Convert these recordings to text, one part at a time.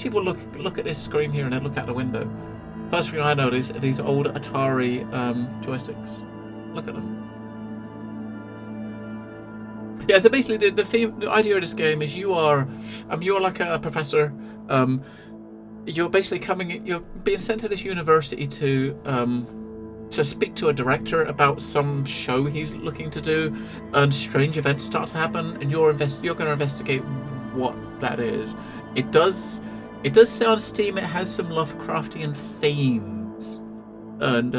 people look at this screen here and then look out the window, first thing I notice are these old Atari joysticks. Look at them. Yeah, so basically the idea of this game is you're like a professor. You're basically you're being sent to this university to speak to a director about some show he's looking to do, and strange events start to happen, and you're going to investigate what that is. It does sound steam. It has some Lovecraftian themes, and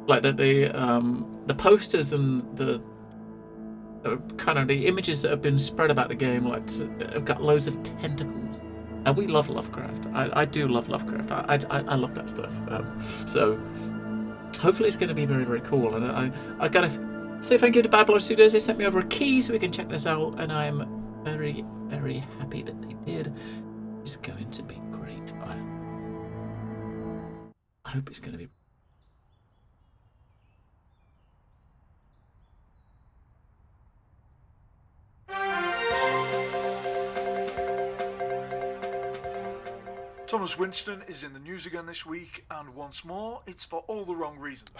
like the posters and the kind of the images that have been spread about the game, like have got loads of tentacles. And we love Lovecraft. I do love Lovecraft. I love that stuff. So hopefully it's going to be very, very cool. And I gotta say thank you to Babylon Studios. They sent me over a key so we can check this out, and I'm very, very happy that they did. It's going to be great. I hope it's going to be. Thomas Winston is in the news again this week, and once more, it's for all the wrong reasons.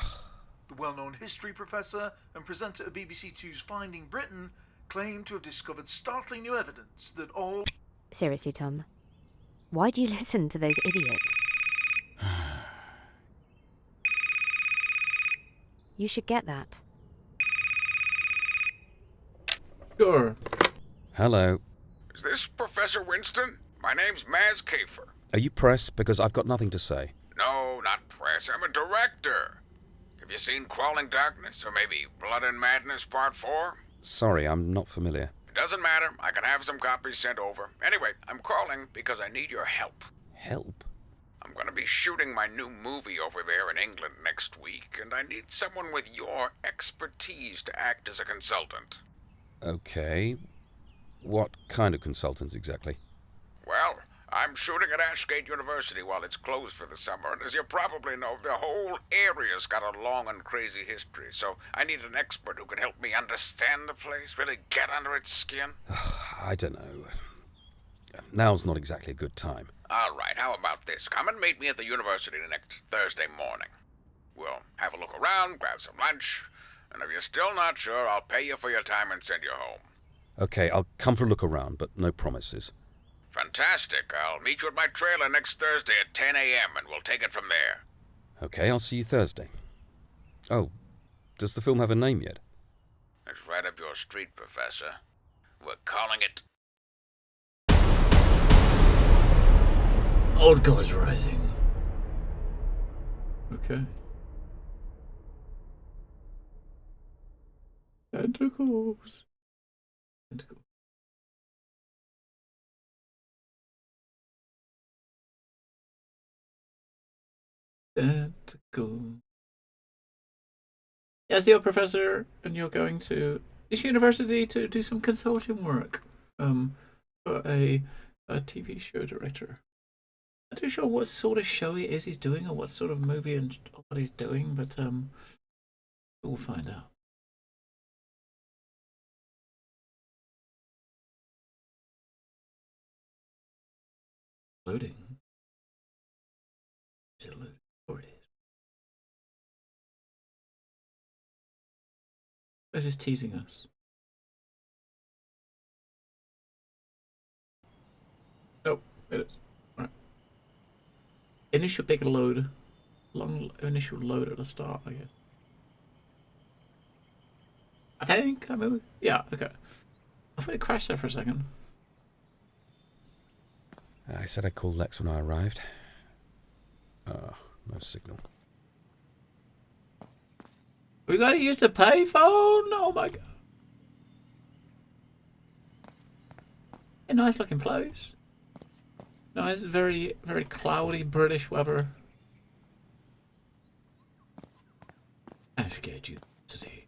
The well-known history professor and presenter of BBC Two's Finding Britain claimed to have discovered startling new evidence that all... Seriously, Tom, why do you listen to those idiots? You should get that. Sure. Hello. Is this Professor Winston? My name's Maz Kafer. Are you press? Because I've got nothing to say. No, not press. I'm a director. Have you seen Crawling Darkness, or maybe Blood and Madness Part 4? Sorry, I'm not familiar. It doesn't matter. I can have some copies sent over. Anyway, I'm calling because I need your help. Help? I'm going to be shooting my new movie over there in England next week, and I need someone with your expertise to act as a consultant. Okay. What kind of consultant exactly? Well, I'm shooting at Ashgate University while it's closed for the summer, and as you probably know, the whole area's got a long and crazy history, so I need an expert who can help me understand the place, really get under its skin. I don't know. Now's not exactly a good time. All right, how about this? Come and meet me at the university next Thursday morning. We'll have a look around, grab some lunch, and if you're still not sure, I'll pay you for your time and send you home. Okay, I'll come for a look around, but no promises. Fantastic. I'll meet you at my trailer next Thursday at 10 a.m. and we'll take it from there. Okay, I'll see you Thursday. Oh, does the film have a name yet? It's right up your street, Professor. We're calling it... Old Gods Rising. Okay. Tentacles. Tentacles. Tentacle. Yes, you're a professor, and you're going to this university to do some consulting work for a TV show director. I'm not too sure what sort of show it is he's doing, or what sort of movie and what he's doing, but we'll find out. Loading. Is it loading? Or it is. Where's this teasing us? Oh, it is. Right. Initial big load. Long initial load at the start, I guess. I think I moved. Yeah, okay. I thought it crashed there for a second. I said I'd call Lex when I arrived. No signal. We gotta use the payphone? Oh my god. A nice looking place. Nice, very, very cloudy British weather. Ashgate University.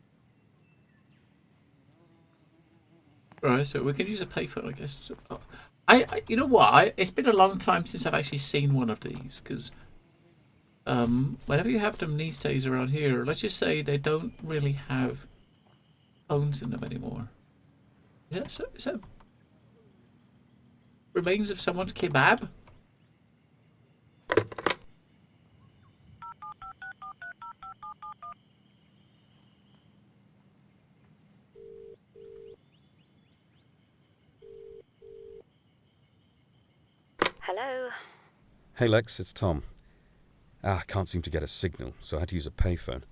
Right, so we can use a payphone, I guess. You know what? It's been a long time since I've actually seen one of these, because whenever you have them these days around here, let's just say they don't really have phones in them anymore. Is that remains of someone's kebab? Hello? Hey Lex, it's Tom. Can't seem to get a signal, so I had to use a payphone.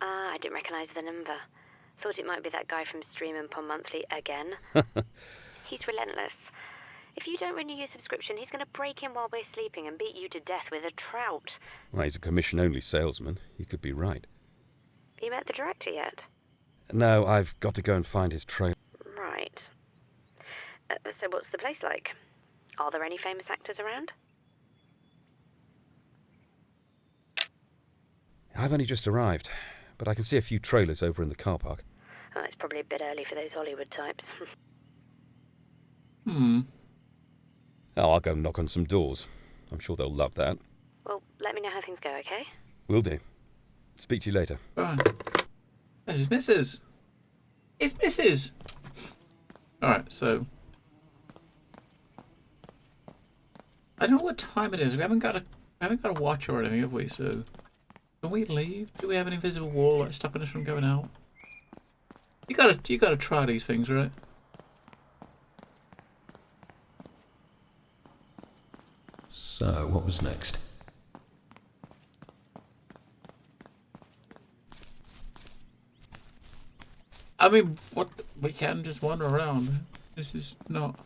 I didn't recognise the number. Thought it might be that guy from Stream and Pond Monthly again. He's relentless. If you don't renew your subscription, he's going to break in while we're sleeping and beat you to death with a trout. Well, he's a commission-only salesman. He could be right. You met the director yet? No, I've got to go and find his trailer. Right. So what's the place like? Are there any famous actors around? I've only just arrived, but I can see a few trailers over in the car park. Oh, it's probably a bit early for those Hollywood types. I'll go knock on some doors. I'm sure they'll love that. Well, let me know how things go, okay? Will do. Speak to you later. Right. This is Mrs. It's Mrs. Alright, so I don't know what time it is. We haven't got a watch or anything, have we? So can we leave? Do we have an invisible wall like stopping us from going out? You gotta try these things, right? So, what was next? I mean, what? We can just wander around. This is not.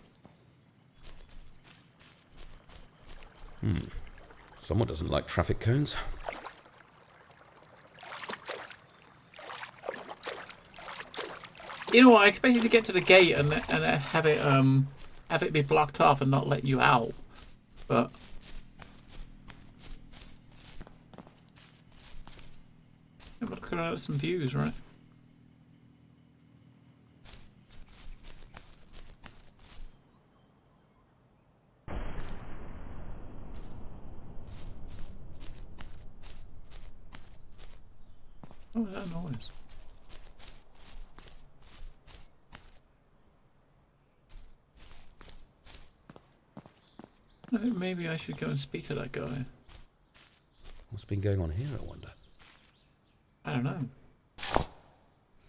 Someone doesn't like traffic cones. You know what? I expected to get to the gate and have it be blocked off and not let you out, but. I'm looking at some views, right? What was that noise? I think maybe I should go and speak to that guy. What's been going on here, I wonder? I don't know.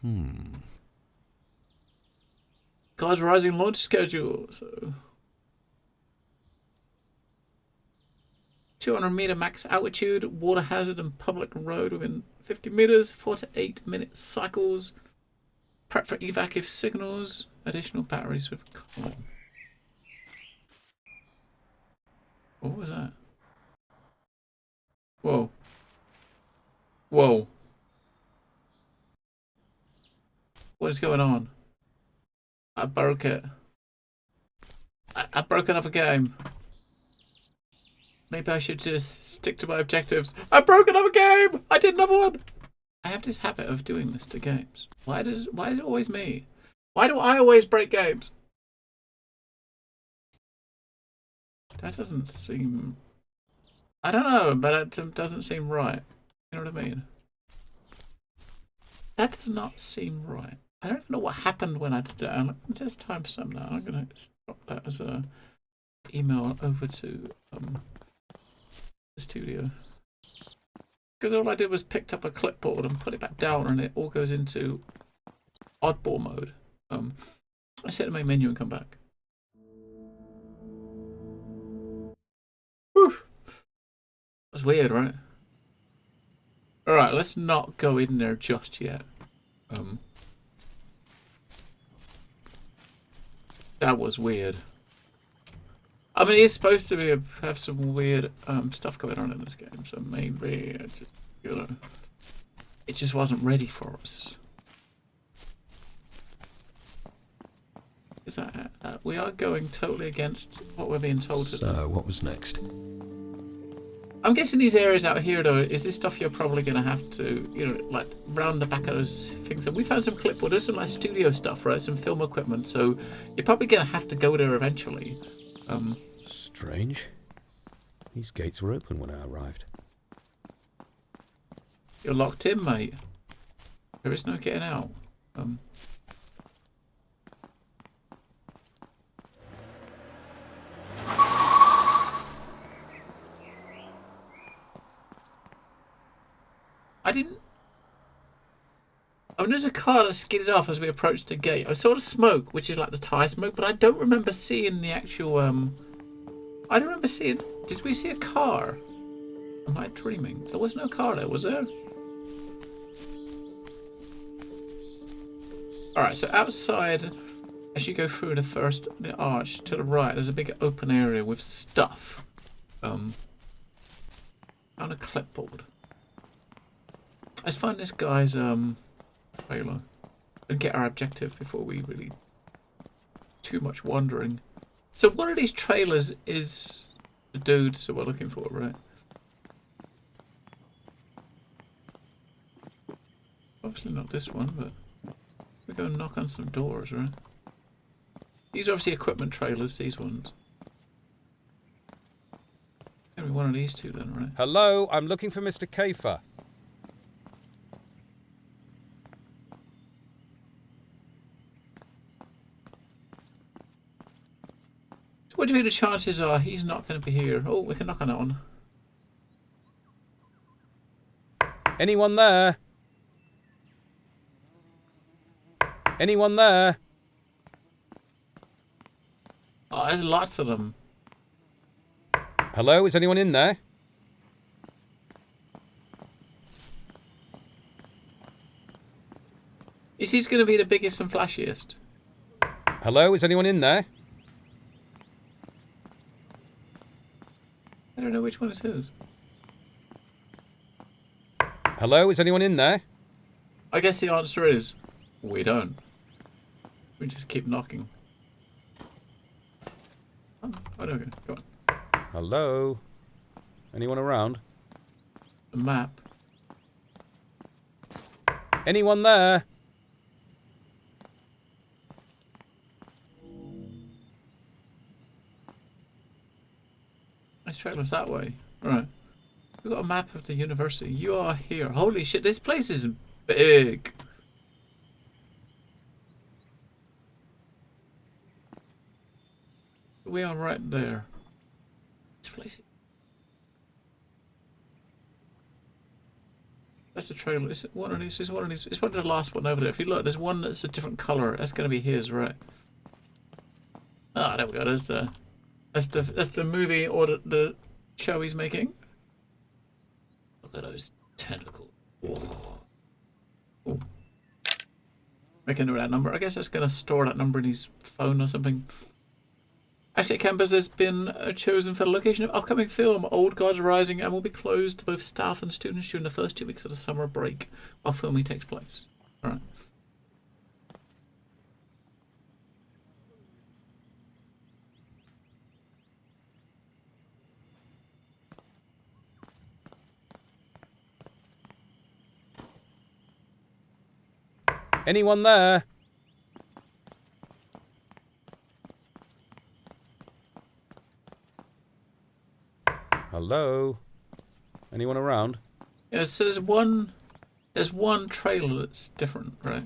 Hmm. God's Rising launch schedule, so 200 meter max altitude, water hazard and public road within 50 meters, 4 to 8 minute cycles, prep for evac if signals, additional batteries with column. What was that? Whoa. Whoa. What is going on? I broke it. I broke another game. Maybe I should just stick to my objectives. I broke another game! I did another one! I have this habit of doing this to games. Why is it always me? Why do I always break games? That doesn't seem... I don't know, but that doesn't seem right. You know what I mean? That does not seem right. I don't know what happened when I did that. I'm just timestamp now. I'm going to drop that as a email over to the studio. Because all I did was picked up a clipboard and put it back down, and it all goes into oddball mode. I set the main menu and come back. Whew. That's weird, right? Alright, let's not go in there just yet. That was weird. I mean, it's supposed to have some weird stuff going on in this game, so maybe it just, it just wasn't ready for us. Is that we are going totally against what we're being told to do. So, what was next? I'm guessing these areas out here, though, is this stuff you're probably going to have to, like, round the back of those things. And we found some clipboard, there's some, like, studio stuff, right? Some film equipment, so you're probably going to have to go there eventually. Strange. These gates were open when I arrived. You're locked in, mate. There is no getting out. I mean, there's a car that skidded off as we approached the gate. I saw the smoke, which is like the tyre smoke, but I don't remember seeing the actual I don't remember seeing... Did we see a car? Am I dreaming? There was no car there, was there? Alright, so outside, as you go through the arch to the right, there's a big open area with stuff. On a clipboard. Let's find this guy's trailer and get our objective before we really too much wandering. So one of these trailers is the dudes that we're looking for, right? Obviously not this one, but we go and knock on some doors, right? These are obviously equipment trailers, these ones. Maybe one of these two then, right? Hello, I'm looking for Mr. Kafer. What do you think the chances are he's not going to be here? Oh, we can knock on that one. Anyone there? Anyone there? Oh, there's lots of them. Hello, is anyone in there? Is he going to be the biggest and flashiest? Hello, is anyone in there? I don't know which one it is. Hello, is anyone in there? I guess the answer is we don't. We just keep knocking. Oh, okay, go on. Hello? Anyone around? The map. Anyone there? Let's try us that way. Right. We've got a map of the university. You are here. Holy shit, this place is big. We are right there. This place. That's a trailer. Is it one of these? Is one of these? It's one of the last one over there. If you look, there's one that's a different colour. That's going to be his, right? Ah, there we go. There's the. That's the movie or the show he's making. Look at those tentacles. Whoa. Ooh. Making that number. I guess that's going to store that number in his phone or something. Ashgate Campus has been chosen for the location of upcoming film Old Gods Rising and will be closed to both staff and students during the first 2 weeks of the summer break while filming takes place. Alright. Anyone there? Hello? Anyone around? Yeah, so there's one trailer that's different, right?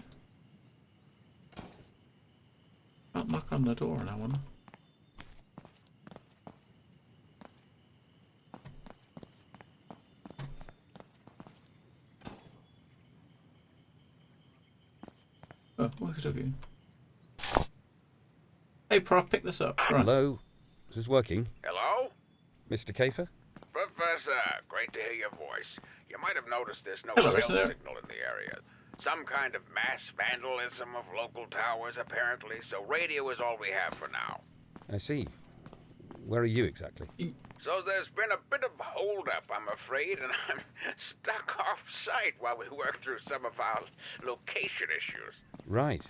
I'll knock on the door on that one. Oh, what could I do? Hey, Prof, pick this up. Right. Hello? Is this working? Hello? Mr. Kafer? Professor, great to hear your voice. You might have noticed there's no Hello, cell listener. signal in the area. Some kind of mass vandalism of local towers, apparently, so radio is all we have for now. I see. Where are you exactly? So there's been a bit of hold-up, I'm afraid, and I'm stuck off-site while we work through some of our location issues. Right.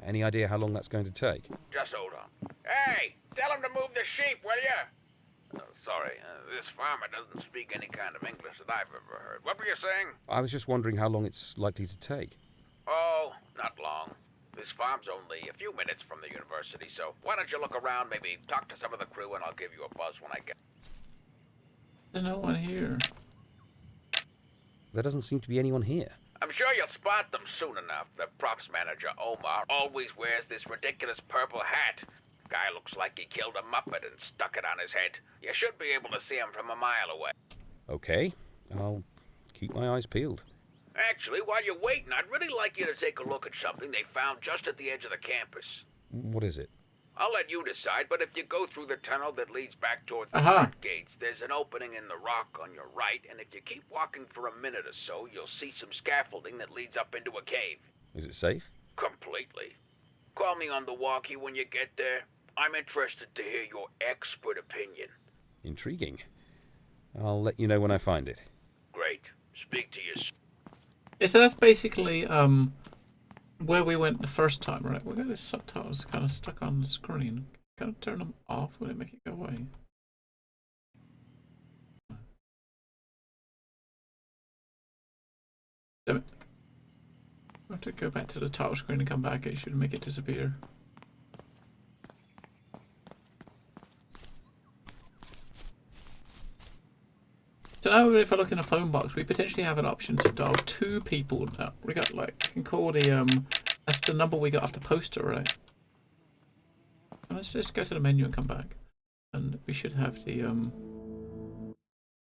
Any idea how long that's going to take? Just hold on. Hey, tell him to move the sheep, will you? Sorry, this farmer doesn't speak any kind of English that I've ever heard. What were you saying? I was just wondering how long it's likely to take. Oh, not long. This farm's only a few minutes from the university, so why don't you look around, maybe talk to some of the crew, and I'll give you a buzz when I get... There's no one here. There doesn't seem to be anyone here. I'm sure you'll spot them soon enough. The props manager, Omar, always wears this ridiculous purple hat. Guy looks like he killed a Muppet and stuck it on his head. You should be able to see him from a mile away. Okay. I'll keep my eyes peeled. Actually, while you're waiting, I'd really like you to take a look at something they found just at the edge of the campus. What is it? I'll let you decide, but if you go through the tunnel that leads back towards the Aha. front gates, there's an opening in the rock on your right, and if you keep walking for a minute or so, you'll see some scaffolding that leads up into a cave. Is it safe? Completely. Call me on the walkie when you get there. I'm interested to hear your expert opinion. Intriguing. I'll let you know when I find it. Great. Speak to you soon. Yeah, so that's basically where we went the first time, right? We got the subtitles kind of stuck on the screen. Kind of turn them off when it make it go away. Damn it. I have to go back to the title screen and come back. It should make it disappear. So now if I look in the phone box, we potentially have an option to dial 2 people now. We got like, you can call the, that's the number we got off the poster, right? Let's just go to the menu and come back. And we should have the,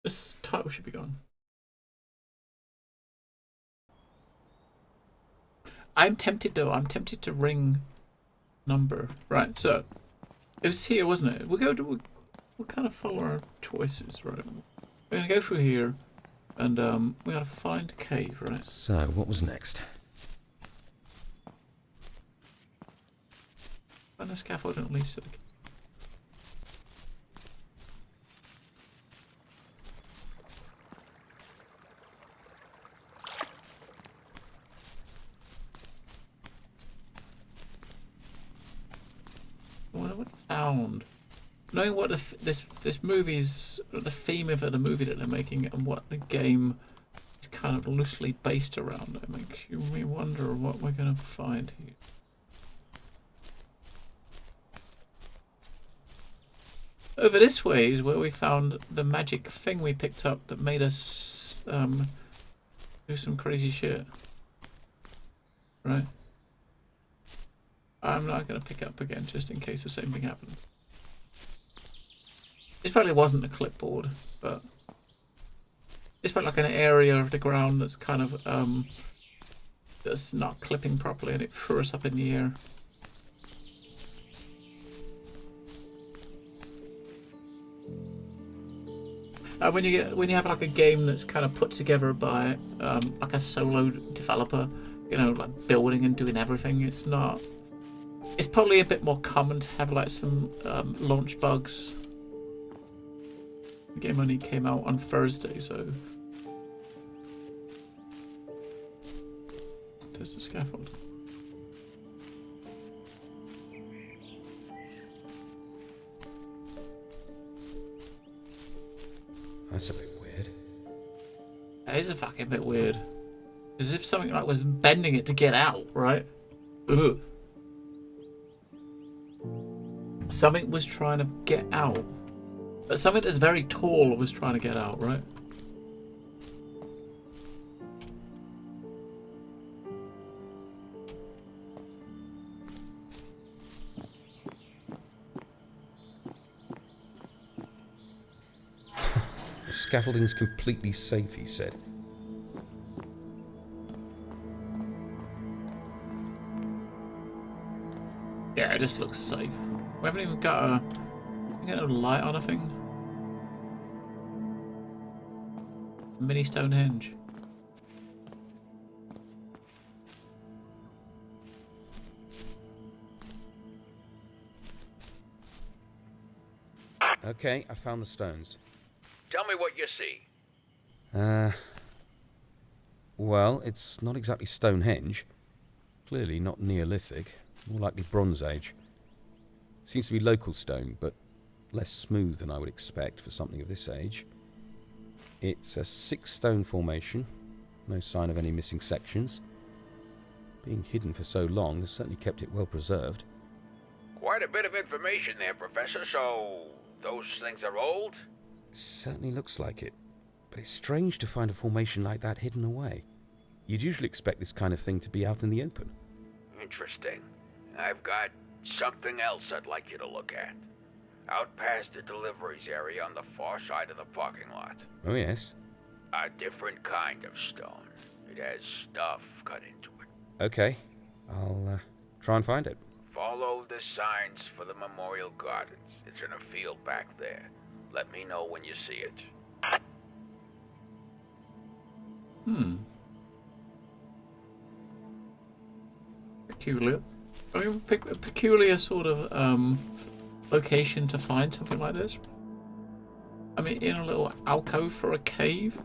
this title should be gone. I'm tempted to ring number. Right, so, it was here, wasn't it? We'll kind of follow our choices, right? We're gonna go through here, and we gotta find a cave, right? So, what was next? Find a scaffold and at least. What have I found? Knowing what this movie's, the theme of the movie that they're making and what the game is kind of loosely based around, it makes me wonder what we're going to find here. Over this way is where we found the magic thing we picked up that made us do some crazy shit. Right? I'm not going to pick up again just in case the same thing happens. This probably wasn't a clipboard, but it's probably like an area of the ground that's kind of that's not clipping properly, and it threw us up in the air. When you have like a game that's kind of put together by like a solo developer, you know, like building and doing everything, it's not. It's probably a bit more common to have like some launch bugs. The game only came out on Thursday, so there's the scaffold. That's a bit weird. That is a fucking bit weird. As if something like was bending it to get out, right? Ugh. Something was trying to get out. But something that's very tall was trying to get out, right? The scaffolding's completely safe, he said. Yeah, this looks safe. We haven't even got a light on a thing. Mini Stonehenge. Okay, I found the stones. Tell me what you see. Well, it's not exactly Stonehenge. Clearly not Neolithic. More likely Bronze Age. Seems to be local stone, but less smooth than I would expect for something of this age. It's a 6-stone formation. No sign of any missing sections. Being hidden for so long has certainly kept it well preserved. Quite a bit of information there, Professor. So, those things are old? Certainly looks like it. But it's strange to find a formation like that hidden away. You'd usually expect this kind of thing to be out in the open. Interesting. I've got something else I'd like you to look at. Out past the deliveries area on the far side of the parking lot. Oh, yes? A different kind of stone. It has stuff cut into it. Okay. I'll try and find it. Follow the signs for the Memorial Gardens. It's in a field back there. Let me know when you see it. Peculiar. I mean, a peculiar sort of location to find something like this. I mean, in a little alcove for a cave.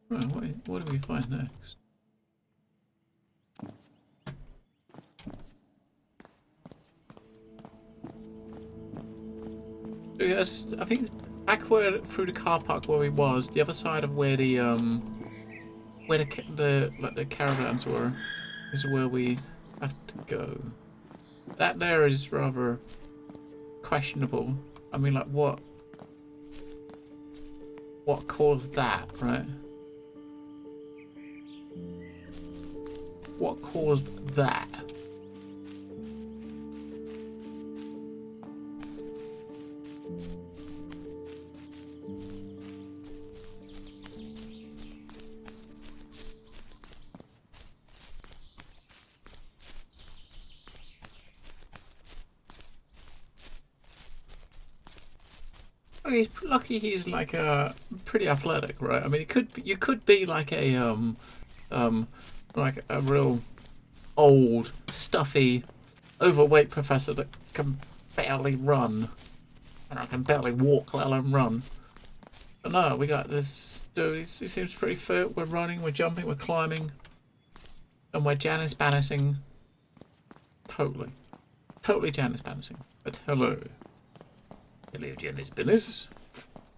Right, what do we find next? So yes, I think back where through the car park where we was, the other side of where the caravans were, is where we have to go. That there is rather questionable. I mean, like what caused that, right? What caused that? Lucky he's like pretty athletic, right? I mean, you could be like a like a real old, stuffy, overweight professor that can barely run, and I can barely walk, let alone run. But no, we got this dude. He seems pretty fit. We're running, we're jumping, we're climbing, and we're Janice Bannising. Totally Janice Bannising. But hello. Hello, Janice Bannis.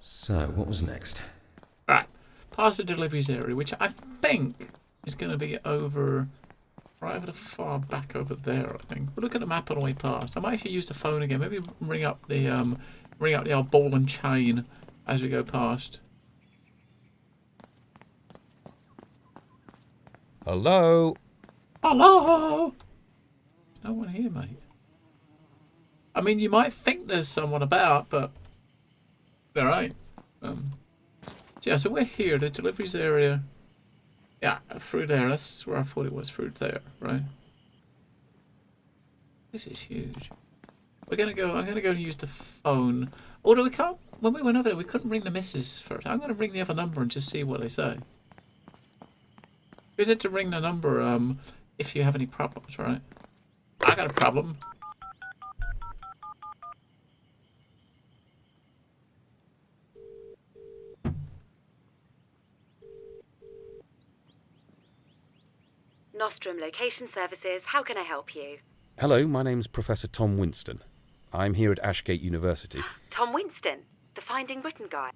So, what was next? Right, past the deliveries area, which I think is going to be over, right over the far back over there, I think. But look at the map on the way past. I might actually use the phone again. Maybe ring up the old ball and chain as we go past. Hello? Hello? There's no one here, mate. I mean, you might think there's someone about, but there ain't. Yeah, so we're here, the deliveries area. Yeah, through there. That's where I thought it was, through there, right? This is huge. I'm gonna go and use the phone. Although we can't. When we went over there, we couldn't ring the missus first. I'm gonna ring the other number and just see what they say. Is it to ring the number? If you have any problems, right? I got a problem. Nostrum Location Services, how can I help you? Hello, my name's Professor Tom Winston. I'm here at Ashgate University. Tom Winston, the Finding Britain guy.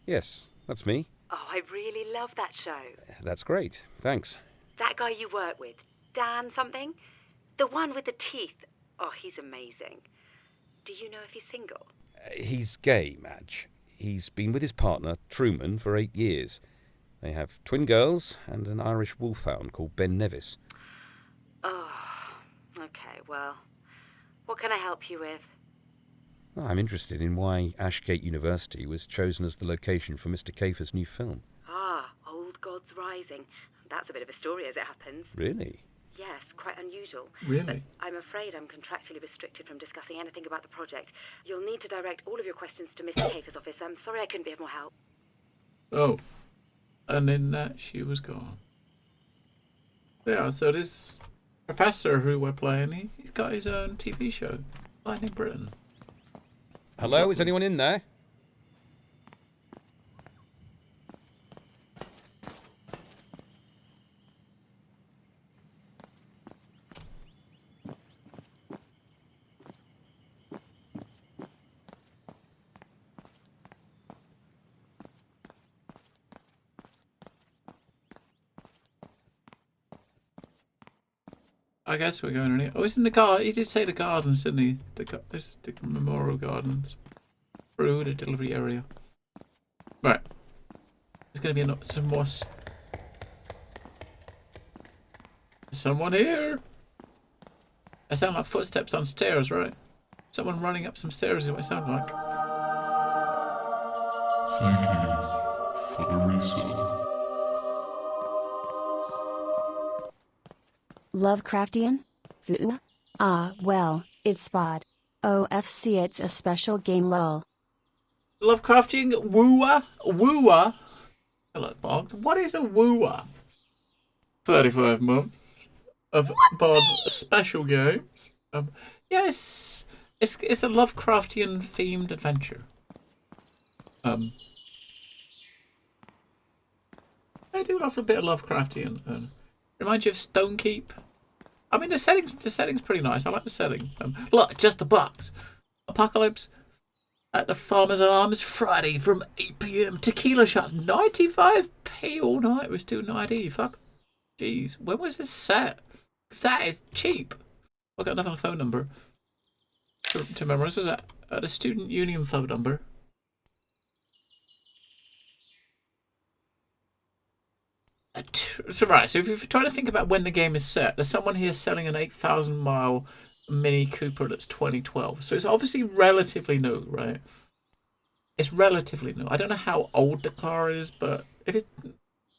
Yes, that's me. Oh, I really love that show. That's great, thanks. That guy you work with, Dan something? The one with the teeth. Oh, he's amazing. Do you know if he's single? He's gay, Madge. He's been with his partner, Truman, for 8 years. They have twin girls and an Irish wolfhound called Ben Nevis. Oh, okay, well, what can I help you with? Well, I'm interested in why Ashgate University was chosen as the location for Mr. Kafer's new film. Ah, Old Gods Rising. That's a bit of a story as it happens. Really? Yes, quite unusual. Really? But I'm afraid I'm contractually restricted from discussing anything about the project. You'll need to direct all of your questions to Mr. Kafer's office. I'm sorry I couldn't be of more help. Oh. And in that, she was gone. Yeah, so this professor who we're playing, he's got his own TV show, Finding Britain. Hello, is anyone in there? I guess we're going in here. Oh, it's in the garden. He did say the gardens, didn't he? The Memorial Gardens. Through the delivery area. Right. There's going to be some more... Someone here? I sound like footsteps on stairs, right? Someone running up some stairs is what it sounds like. Thank you for the resub. Lovecraftian? Vu? Ah, well, it's Spot. OFC, it's a special game, lol. Lovecraftian wooer? Wooer? Hello, Bog. What is a wooer? 35 months of Bod's special games. Yes, it's a Lovecraftian themed adventure. I do love a bit of Lovecraftian. Reminds you of Stonekeep. I mean, the setting's pretty nice. I like the setting. Look, just a box. Apocalypse at the Farmer's Arms Friday from 8 p.m. Tequila shots 95p all night. We're still 90. Fuck. Jeez, when was this set? 'Cause that is cheap. I've got another phone number to memorize. Was that the student union phone number? So right, so if you're trying to think about when the game is set, there's someone here selling an 8,000-mile Mini Cooper that's 2012. So it's obviously relatively new, right? It's relatively new. I don't know how old the car is, but if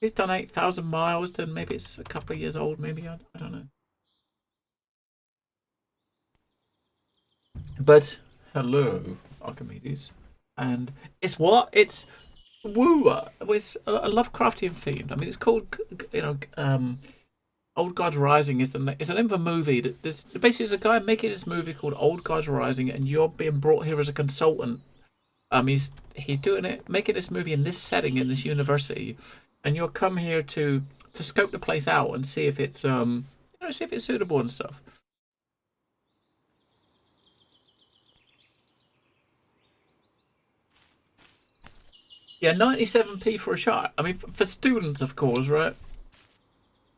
it's done 8,000 miles, then maybe it's a couple of years old, maybe. I don't know. But, hello, Archimedes. And it's what? It's woo. It's a Lovecraftian themed. I mean, it's called, Old Gods Rising is the name of a movie. Basically, there's a guy making this movie called Old Gods Rising, and you're being brought here as a consultant. He's doing it, making this movie in this setting in this university, and you'll come here to scope the place out and see if it's see if it's suitable and stuff. Yeah, 97p for a shot. I mean, for students, of course, right?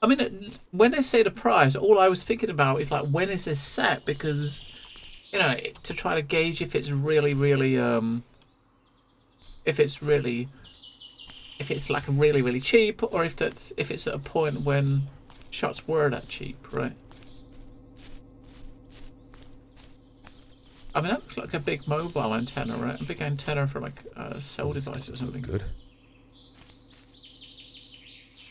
I mean, when they say the price, all I was thinking about is like, when is this set? Because, to try to gauge if it's really, really, if it's like really, really cheap, or if it's at a point when shots were that cheap, right? I mean, that looks like a big mobile antenna, right? A big antenna for like a cell device or something. Good.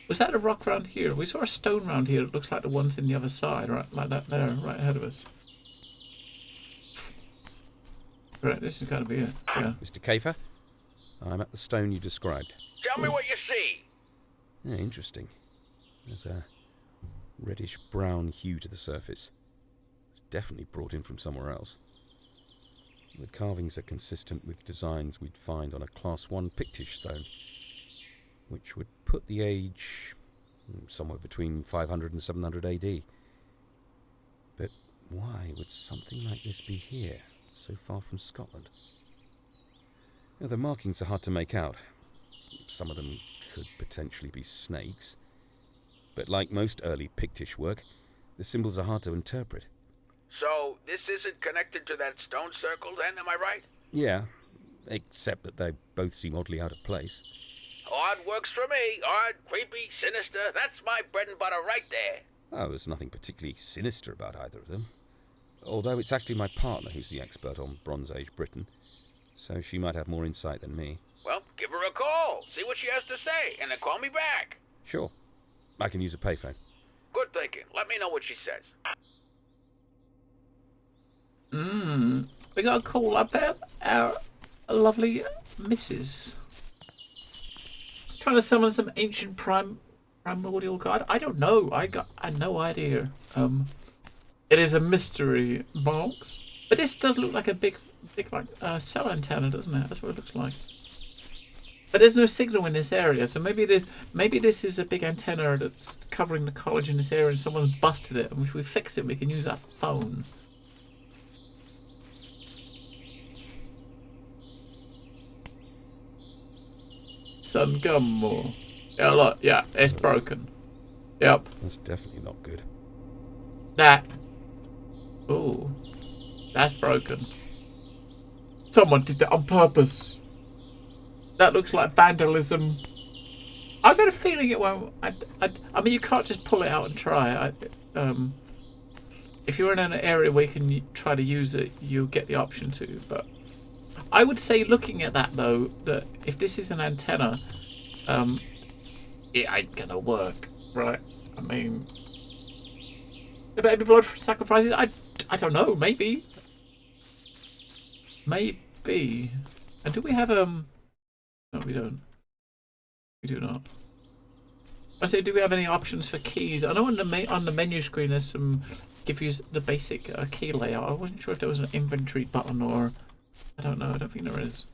Was that a rock round here? We saw a stone round here. It looks like the ones in the other side, right? Like that there, right ahead of us. Right, this is gotta be it. Yeah. Mr. Kafer, I'm at the stone you described. Tell me what you see. Yeah, interesting. There's a reddish-brown hue to the surface. It's definitely brought in from somewhere else. The carvings are consistent with designs we'd find on a Class 1 Pictish stone, which would put the age somewhere between 500 and 700 AD. But why would something like this be here, so far from Scotland? The markings are hard to make out. Some of them could potentially be snakes. But like most early Pictish work, the symbols are hard to interpret. So, this isn't connected to that stone circle then, am I right? Yeah, except that they both seem oddly out of place. Odd works for me. Odd, creepy, sinister. That's my bread and butter right there. Oh, there's nothing particularly sinister about either of them. Although it's actually my partner who's the expert on Bronze Age Britain, so she might have more insight than me. Well, give her a call. See what she has to say, and then call me back. Sure. I can use a payphone. Good thinking. Let me know what she says. We got a call about our lovely missus. Trying to summon some ancient primordial god. I don't know. I had no idea. It is a mystery box, but this does look like a big like cell antenna, doesn't it? That's what it looks like. But there's no signal in this area, so maybe this is a big antenna that's covering the college in this area, and someone's busted it. And if we fix it, we can use our phone. Sun Gummore. Yeah, look, yeah, it's broken. Yep. That's definitely not good. That. Ooh. That's broken. Someone did that on purpose. That looks like vandalism. I've got a feeling it won't. I mean, you can't just pull it out and try it. If you're in an area where you can try to use it, you'll get the option to, but I would say, looking at that though, that if this is an antenna, it ain't gonna work, right? I mean, baby blood sacrifices. I don't know. Maybe. And do we have No, we don't. We do not. I say, do we have any options for keys? I know on the menu screen there's some give you the basic key layout. I wasn't sure if there was an inventory button or I don't know. I don't think there is.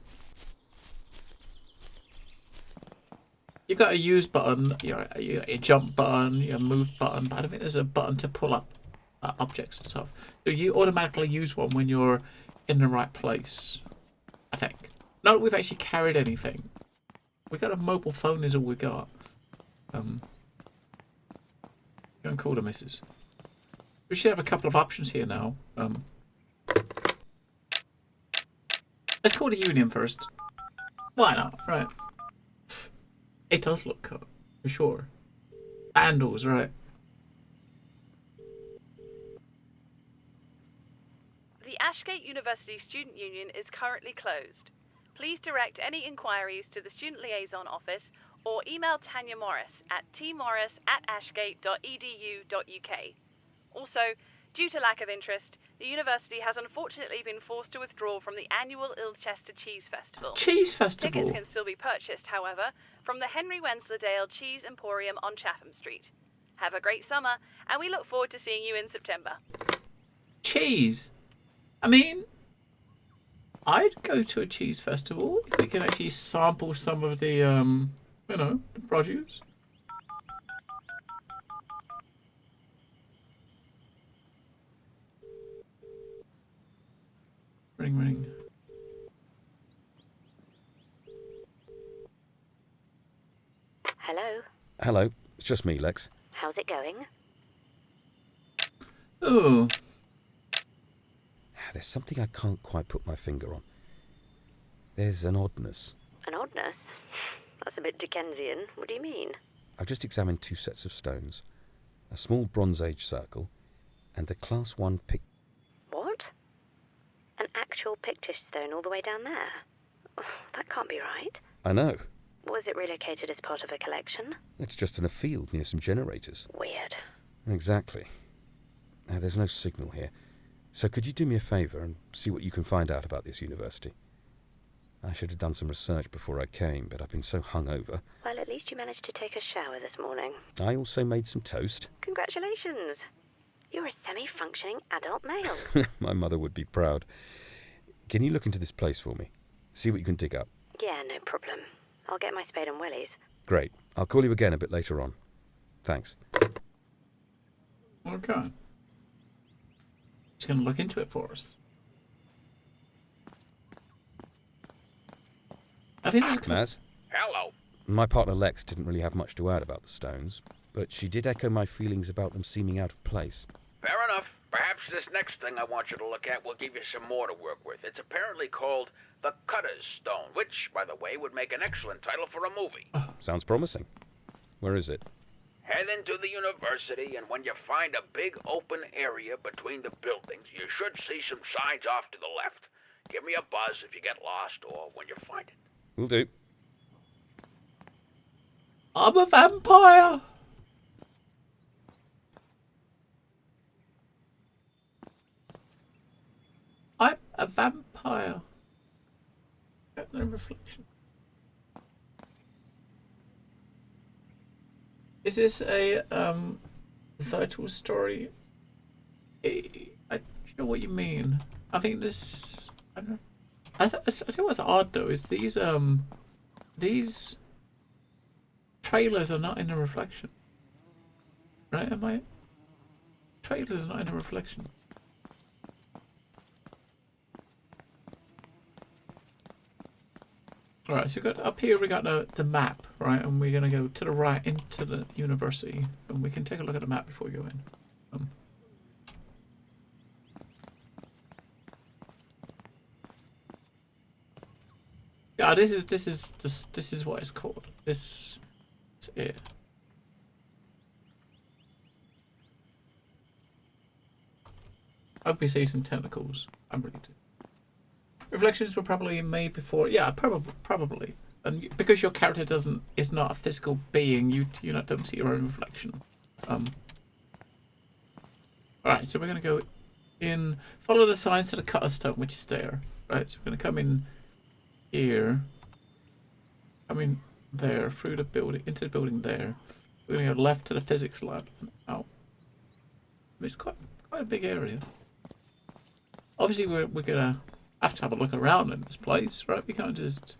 You got a use button, you got a jump button, your move button, but I don't think there's a button to pull up objects and stuff. So you automatically use one when you're in the right place, I think. Not that we've actually carried anything. We got a mobile phone is all we got. Go and call the missus. We should have a couple of options here now. Let's call the union first. Why not? Right. It does look cut, for sure. Handles, right. The Ashgate University Student Union is currently closed. Please direct any inquiries to the Student Liaison Office or email Tanya Morris at tmorris@ashgate.edu.uk. Also, due to lack of interest, the university has unfortunately been forced to withdraw from the annual Ilchester Cheese Festival. Cheese Festival? Tickets can still be purchased, however, from the Henry Wensleydale Cheese Emporium on Chatham Street. Have a great summer, and we look forward to seeing you in September. Cheese? I mean, I'd go to a cheese festival if we can actually sample some of the, the produce. Ring, ring. Hello? Hello, it's just me, Lex. How's it going? Oh. There's something I can't quite put my finger on. There's an oddness. An oddness? That's a bit Dickensian. What do you mean? I've just examined 2 sets of stones. A small Bronze Age circle and a Class 1 pick... What? An actual Pictish stone all the way down there? Oh, that can't be right. I know. Was it relocated as part of a collection? It's just in a field near some generators. Weird. Exactly. Now, there's no signal here. So could you do me a favour and see what you can find out about this university? I should have done some research before I came, but I've been so hungover. Well, at least you managed to take a shower this morning. I also made some toast. Congratulations. You're a semi-functioning adult male. My mother would be proud. Can you look into this place for me? See what you can dig up. Yeah, no problem. I'll get my spade and willies. Great. I'll call you again a bit later on. Thanks. Okay. She's going to look into it for us. I think there's... Maz? Hello. My partner Lex didn't really have much to add about the stones, but she did echo my feelings about them seeming out of place. Fair enough. Perhaps this next thing I want you to look at will give you some more to work with. It's apparently called the Cutter's Stone, which, by the way, would make an excellent title for a movie. Sounds promising. Where is it? Head into the university, and when you find a big open area between the buildings, you should see some signs off to the left. Give me a buzz if you get lost or when you find it. Will do. I'm a vampire! I'm a vampire. Got no reflection. Is this a virtual story? I don't know what you mean. I think this. I don't know. I think what's odd though is these trailers are not in the reflection. Right? Am I? Trailers are not in the reflection. Alright, so we got up here we got the map, right, and we're gonna go to the right into the university, and we can take a look at the map before we go in. Yeah, this is what it's called. This is it. I hope we see some tentacles. I'm ready to. Reflections were probably made before. Yeah, probably. And because your character is not a physical being, you don't see your own reflection. All right, so we're gonna go in. Follow the signs to the cutter stone, which is there. Right, so we're gonna come in here. Come in there through the building into the building there. We're gonna go left to the physics lab and out. It's quite a big area. Obviously, we're gonna have to have a look around in this place, right? We can't just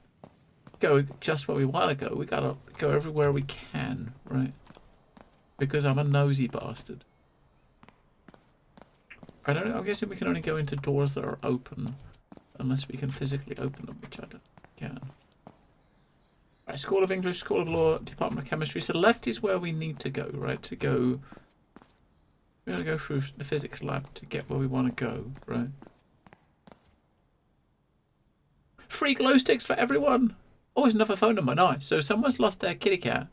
go just where we want to go. We gotta go everywhere we can, right? Because I'm a nosy bastard. I'm guessing we can only go into doors that are open, unless we can physically open them, which I don't can. Right, School of English, School of Law, Department of Chemistry. So left is where we need to go, right? We're gonna go through the physics lab to get where we want to go, right? Free glow sticks for everyone. Oh, there's another phone number. Nice. So someone's lost their kitty cat.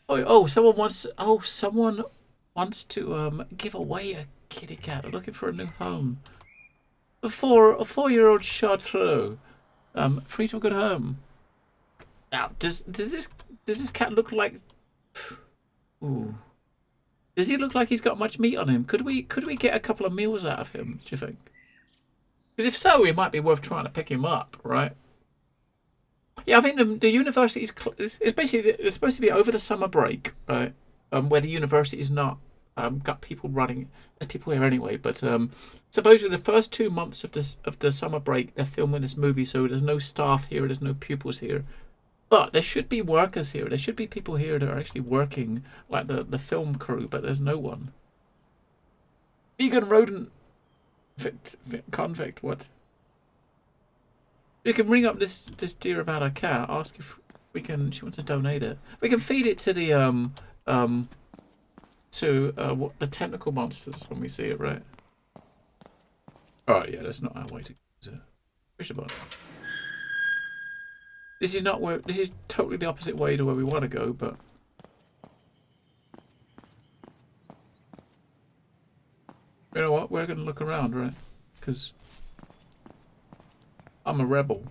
Someone wants to give away a kitty cat. They're looking for a new home. A 4-year-old Chartreux. Free to a good home. Now, does this cat look like? Ooh. Does he look like he's got much meat on him? Could we get a couple of meals out of him? Do you think? Because if so, it might be worth trying to pick him up, right? Yeah, I think the university is basically it's supposed to be over the summer break, right? Where the university is not got people running. There's people here anyway, but supposedly the first 2 months of the summer break they're filming this movie, so there's no staff here, there's no pupils here. But there should be workers here. There should be people here that are actually working, like the film crew, but there's no one. Vegan rodent convict, what? You can ring up this dear about her cat, ask if she wants to donate it. We can feed it to the the tentacle monsters when we see it, right? Oh yeah, that's not our way to use it. Push the button. This is totally the opposite way to where we want to go, but you know what? We're going to look around, right? Because I'm a rebel.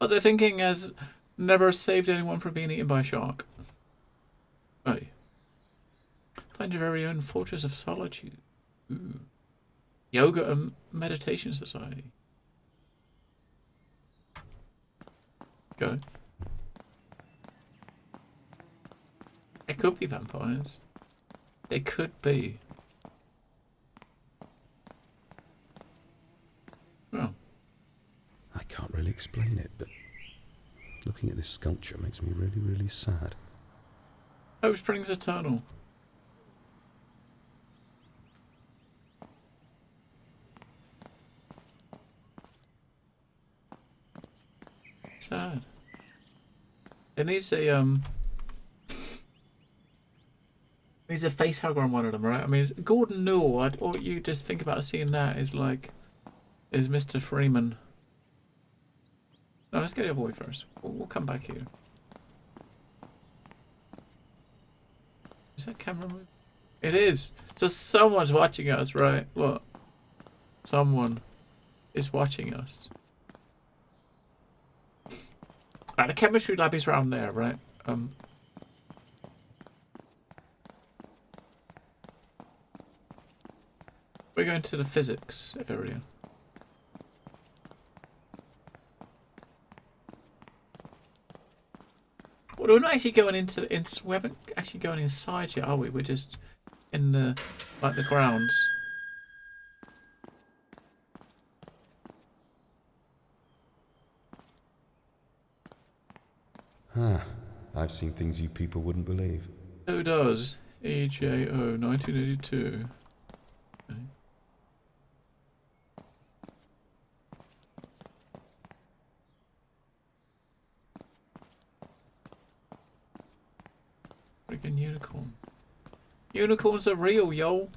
Was I thinking has never saved anyone from being eaten by a shark? Hey. Find your very own fortress of solitude. Ooh. Yoga and meditation society. Go. There could be vampires. They could be. Oh. I can't really explain it, but looking at this sculpture makes me really, really sad. Hope Springs Eternal. Sad. It needs a face hugger on one of them, right? I mean, Gordon Newell, or you just think about seeing that is Mr. Freeman. No, let's get the other way first. We'll come back here. Is that camera moving? It is. Just someone's watching us, right? Look. Someone is watching us. Right, the chemistry lab is around there, right? We're going to the physics area. Well, we're not actually going we haven't actually gone inside yet, are we? We're just in the grounds. I've seen things you people wouldn't believe. Who does? EJO 1982. Okay. Freaking unicorn. Unicorns are real, yo.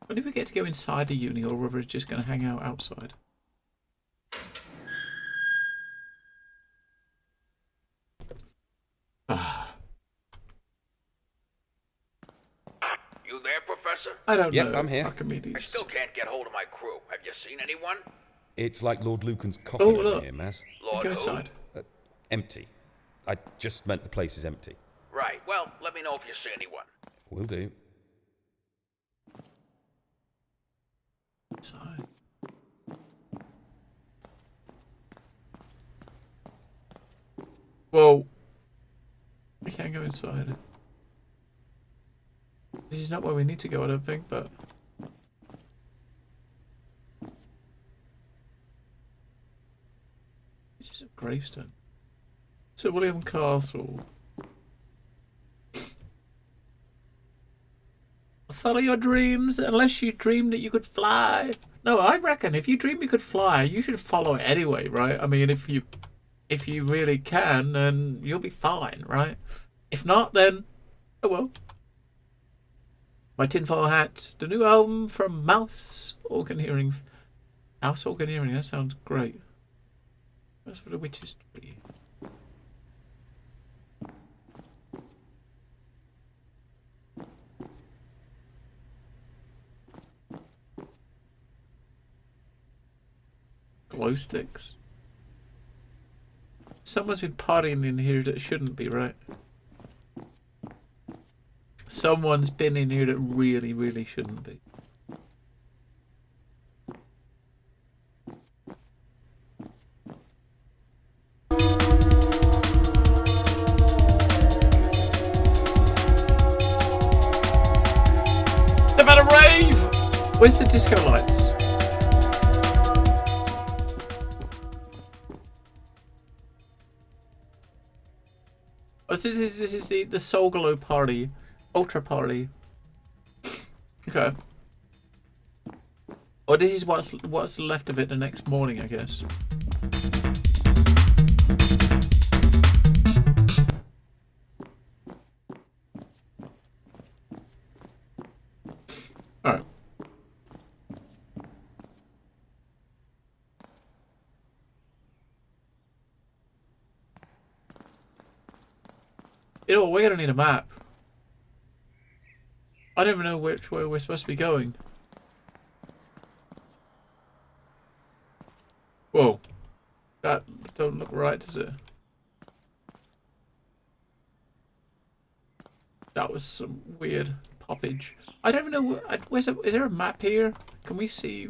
When do we get to go inside the uni, or whether it's just going to hang out outside? You there, Professor? I don't Yep, know. I'm here. I still can't get hold of my crew. Have you seen anyone? It's like Lord Lucan's coffin Oh, over look. here, Maz. Lord Go who? inside. Empty. I just meant the place is empty. Right. Well, let me know if you see anyone. Will do. Inside. Well, we can't go inside. This is not where we need to go, I don't think, but... It's just a gravestone. Sir William Castle. Follow your dreams, unless you dream that you could fly. No, I reckon if you dream you could fly, you should follow it anyway, right? I mean, if you really can, then you'll be fine, right? If not, then oh well. My tinfoil hat, the new album from Mouse Organ Hearing. Mouse Organ Hearing, that sounds great. That's for the witch's tree. Glow sticks. Someone's been partying in here that shouldn't be, right? Someone's been in here that really, really shouldn't be. They've had a rave! Where's the disco lights? Oh, this is the Soul Glow party. Ultra party. Okay. Or this is what's left of it the next morning, I guess. Alright. You know what, we're gonna need a map. I don't even know which way we're supposed to be going. Whoa. That don't look right, does it? That was some weird poppage. I don't even know. Is there a map here? Can we see?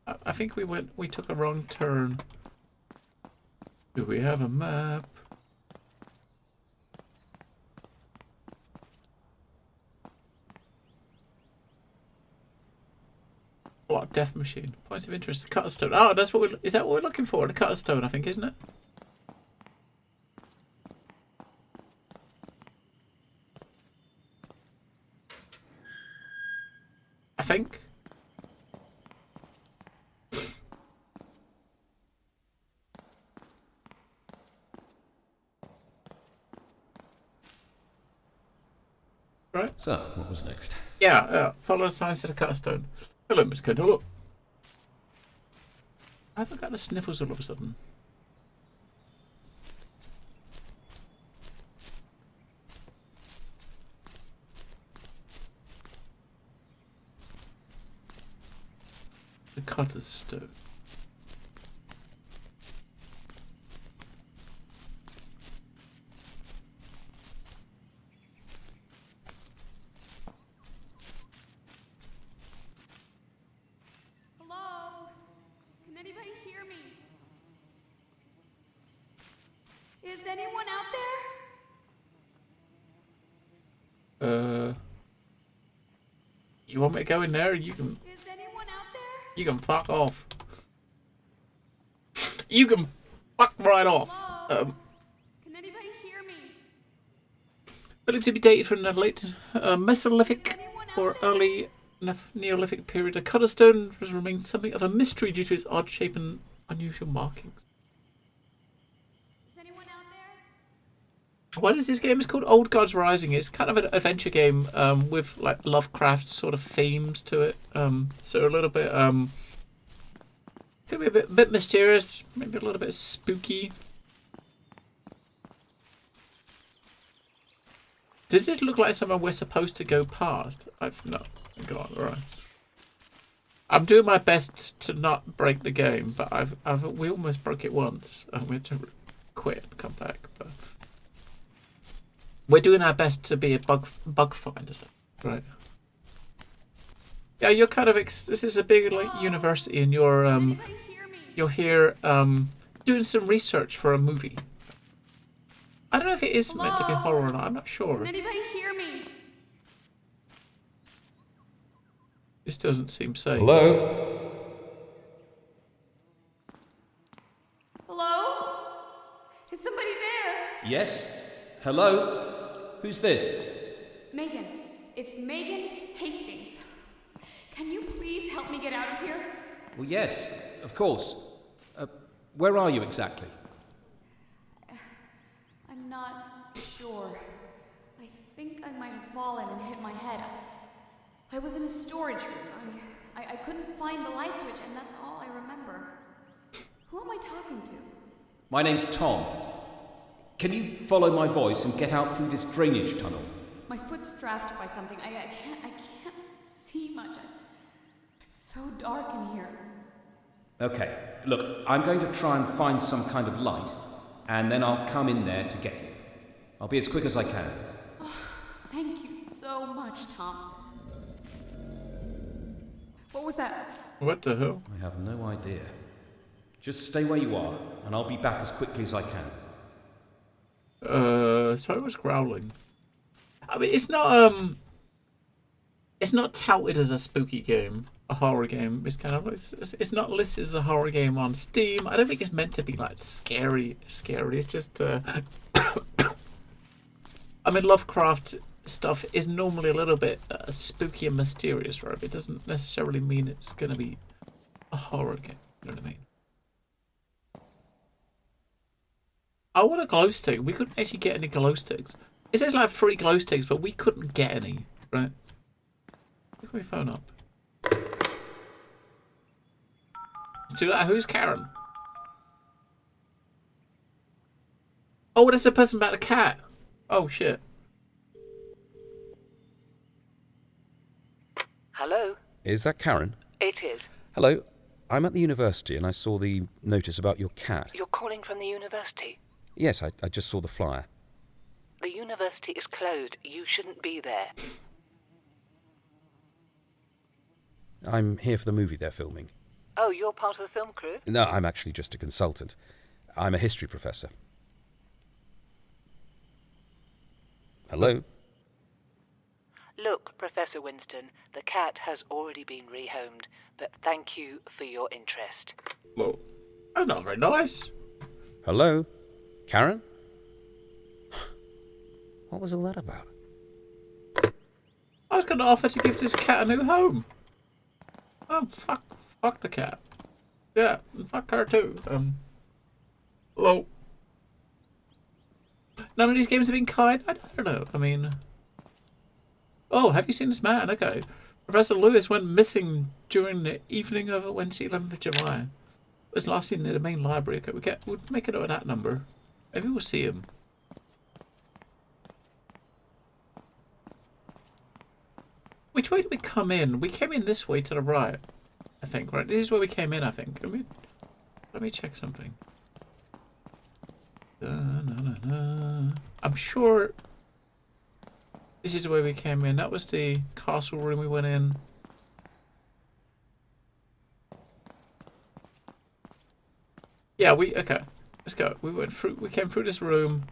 I think we took a wrong turn. Do we have a map? What death machine? Points of interest. The cutter stone. Oh, that's what is that what we're looking for? The cutter stone, I think, isn't it? I think. Right. So, what was next? Yeah. Follow the signs to the cutter stone. Hello, Miss Kendall. I haven't got the sniffles all of a sudden. The cutter's stone. Hello? Can anybody hear me? Is anyone out there? You want me to go in there? You can. Is anyone out there? You can fuck off. You can fuck right off. Hello? Can anybody hear me? Believed to be dated from the late Mesolithic or early Neolithic period. The cutter stone has remained something of a mystery due to its odd shape and unusual markings. Is anyone out there? What is this game? It's called Old Gods Rising. It's kind of an adventure game with like Lovecraft sort of themes to it. So a little bit could be a bit mysterious, maybe a little bit spooky. Does this look like somewhere we're supposed to go past? I've not gone right. I'm doing my best to not break the game, but we almost broke it once, and we had to quit and come back. But we're doing our best to be a bug finder, right? Yeah, you're kind of this is a big like university, and you're here doing some research for a movie. I don't know if it is meant to be horror or not. I'm not sure. Can anybody hear me? This doesn't seem safe. Hello? Hello? Is somebody there? Yes? Hello? Who's this? Megan. It's Megan Hastings. Can you please help me get out of here? Well, yes, of course. Where are you exactly? I'm not sure. I think I might have fallen and hit my head. I was in a storage room. I couldn't find the light switch, and that's all I remember. Who am I talking to? My name's Tom. Can you follow my voice and get out through this drainage tunnel? My foot's strapped by something. I can't see much. It's so dark in here. Okay, look, I'm going to try and find some kind of light, and then I'll come in there to get you. I'll be as quick as I can. Oh, thank you so much, Tom. What was that? What the hell? I have no idea. Just stay where you are, and I'll be back as quickly as I can. So it was growling. I mean, it's not touted as a spooky game, a horror game. It's kind of it's not listed as a horror game on Steam. I don't think it's meant to be like scary. It's just I mean, Lovecraft stuff is normally a little bit spooky and mysterious, right? It doesn't necessarily mean it's going to be a horror game. You know what I mean? I want a glow stick. We couldn't actually get any glow sticks. It says like 3 glow sticks, but we couldn't get any, right? Look at my phone up. Do that. Who's Karen? Oh, that's the person about the cat. Oh shit. Hello? Is that Karen? It is. Hello. I'm at the university and I saw the notice about your cat. You're calling from the university? Yes, I just saw the flyer. The university is closed. You shouldn't be there. I'm here for the movie they're filming. Oh, you're part of the film crew? No, I'm actually just a consultant. I'm a history professor. Hello? Look, Professor Winston, the cat has already been rehomed, but thank you for your interest. Well, that's not very nice. Hello? Karen? What was all that about? I was going to offer to give this cat a new home. Oh, fuck the cat. Yeah, fuck her too. Hello. None of these games have been kind. I don't know. I mean, oh, have you seen this man? Okay, Professor Lewis went missing during the evening of Wednesday, 11th of July. Was last seen in the main library. Okay, we'll make a note of that number. Maybe we'll see him. Which way did we come in? We came in this way to the right, I think, right? This is where we came in, I think. Let me check something. I'm sure this is the way we came in. That was the castle room we went in. Yeah, okay. Let's go. We came through this room.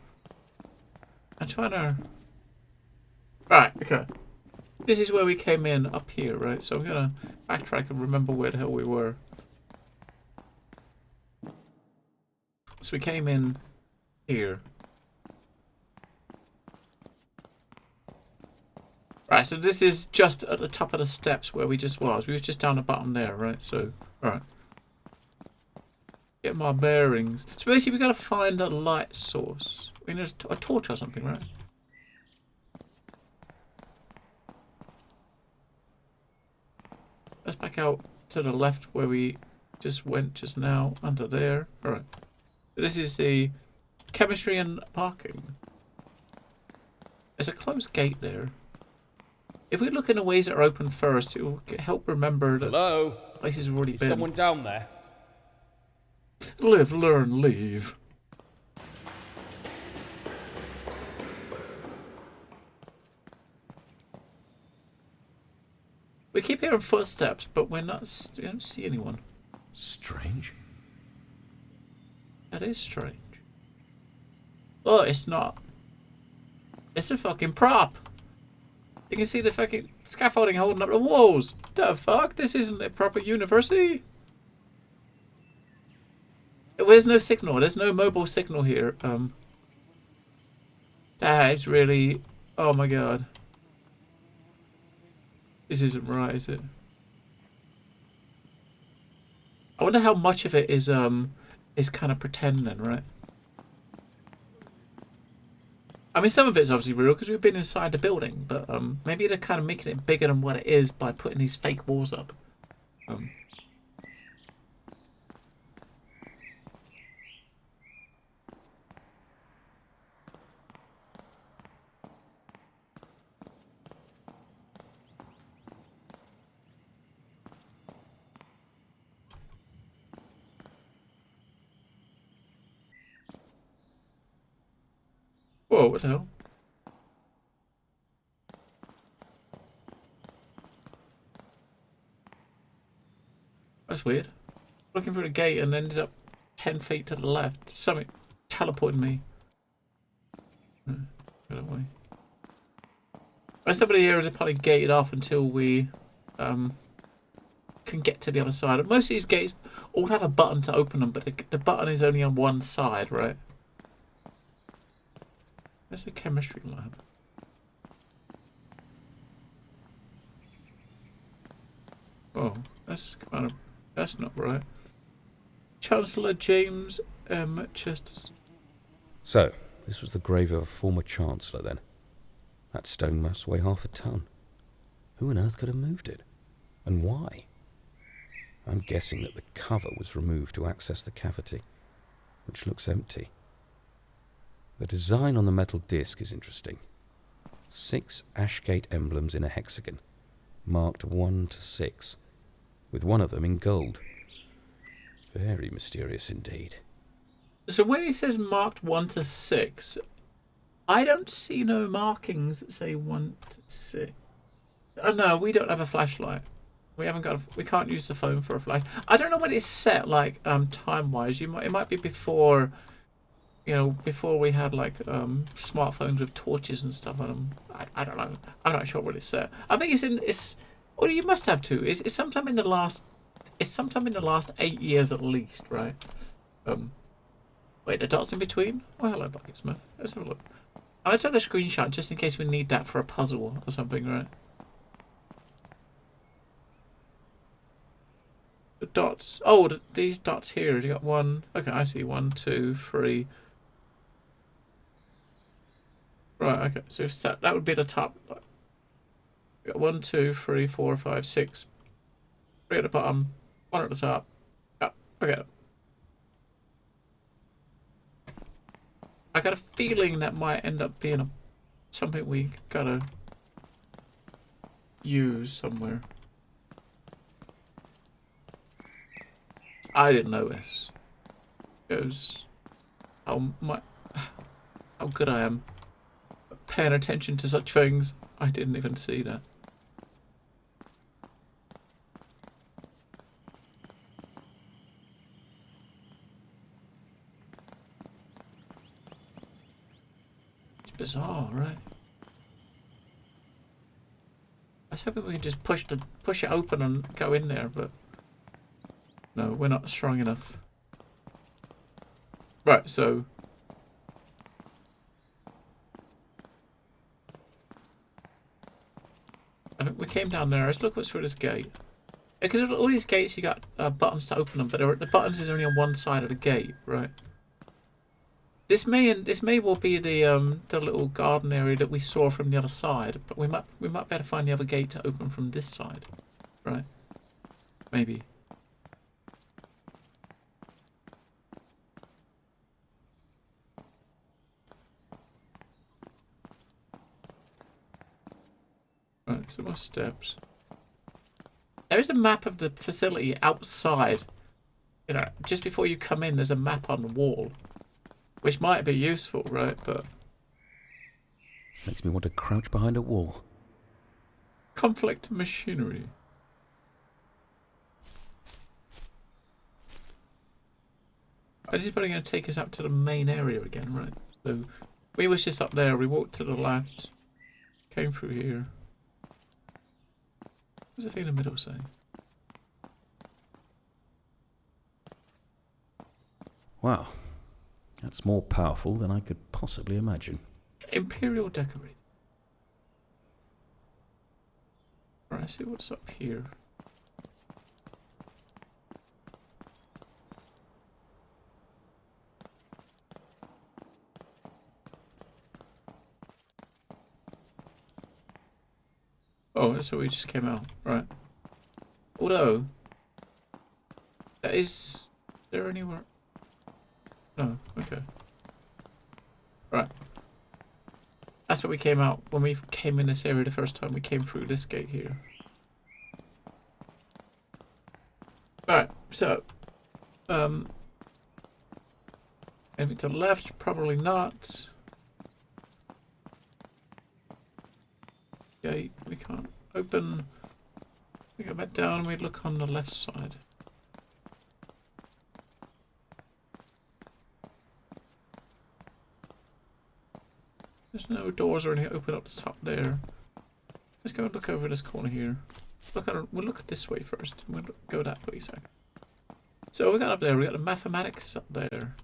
I'm trying to... Right, okay. This is where we came in, up here, right? So I'm gonna backtrack and remember where the hell we were. So we came in here. Right, so this is just at the top of the steps where we just was. We was just down the bottom there, right? So, alright. Get my bearings. So basically we gotta find a light source. I mean, there's a torch or something, right? Let's back out to the left where we just went just now, under there. Alright. This is the chemistry and parking. There's a closed gate there. If we look in the ways that are open first, it will help remember that Hello? places have already Is been. someone down there? Live, learn, leave. We keep hearing footsteps, but we don't see anyone. Strange. That is strange. Oh, it's not. It's a fucking prop. You can see the fucking scaffolding holding up the walls. The fuck? This isn't a proper university. There's no signal. There's no mobile signal here. That is really... Oh my god. This isn't right, is it? I wonder how much of it is kind of pretending, right? I mean, some of it's obviously real because we've been inside the building, but maybe they're kind of making it bigger than what it is by putting these fake walls up. Whoa, what the hell? That's weird. Looking through the gate and ended up 10 feet to the left. Something teleported me. Get away. Somebody here is probably gated off until we can get to the other side. Most of these gates all have a button to open them, but the button is only on one side, right? There's a chemistry lab. Oh, that's not right. Chancellor James M. Chester. So, this was the grave of a former Chancellor, then. That stone must weigh half a ton. Who on earth could have moved it? And why? I'm guessing that the cover was removed to access the cavity, which looks empty. The design on the metal disc is interesting. 6 Ashgate emblems in a hexagon, marked 1 to 6, with one of them in gold. Very mysterious indeed. So when he says marked 1 to 6, I don't see no markings that say 1 to 6. Oh no, we don't have a flashlight. We haven't got. We can't use the phone for a flash. I don't know when it's set, like time-wise. It might be before. You know, before we had like smartphones with torches and stuff on them. I don't know. I'm not sure what it's set. I think it's. Or you must have to. It's sometime in the last. It's sometime in the last 8 years at least, right? Wait, the dots in between? Oh, hello, Bucketsmith. Let's have a look. I took a screenshot just in case we need that for a puzzle or something, right? The dots. Oh, these dots here. You got one. Okay, I see 1, 2, 3. Right. Okay. So that would be the top. You got 1, 2, 3, 4, 5, 6. 3 at the bottom. 1 at the top. Yeah. Okay. I got a feeling that might end up being something we gotta use somewhere. I didn't notice. It was how good I am at paying attention to such things. I didn't even see that. It's bizarre, right? I was hoping we could just push it open and go in there, but no, we're not strong enough. Right, so I think we came down there. Let's look what's through this gate. Because all these gates, you got buttons to open them, but the buttons is only on one side of the gate, right? This may well be the little garden area that we saw from the other side, but we might be able to find the other gate to open from this side, right? Maybe. some more steps. There is a map of the facility outside. You know, just before you come in, there's a map on the wall, which might be useful, right? But makes me want to crouch behind a wall. Conflict machinery. This is probably going to take us up to the main area again, right? So we was just up there. We walked to the left, came through here. What's the thing in the middle saying? Wow, that's more powerful than I could possibly imagine. Imperial decorate. Right, see what's up here. Oh, that's where we just came out, right? Although, is there anywhere? No, okay. Right. That's where we came out when we came in this area the first time. We came through this gate here. Right, so, anything to the left? Probably not. Gate, we can't open. We go back down and we look on the left side. There's no doors or anything open up the top there. Let's go and look over this corner here. We'll look this way first. We'll go that way second. So we got up there. We got the mathematics up there.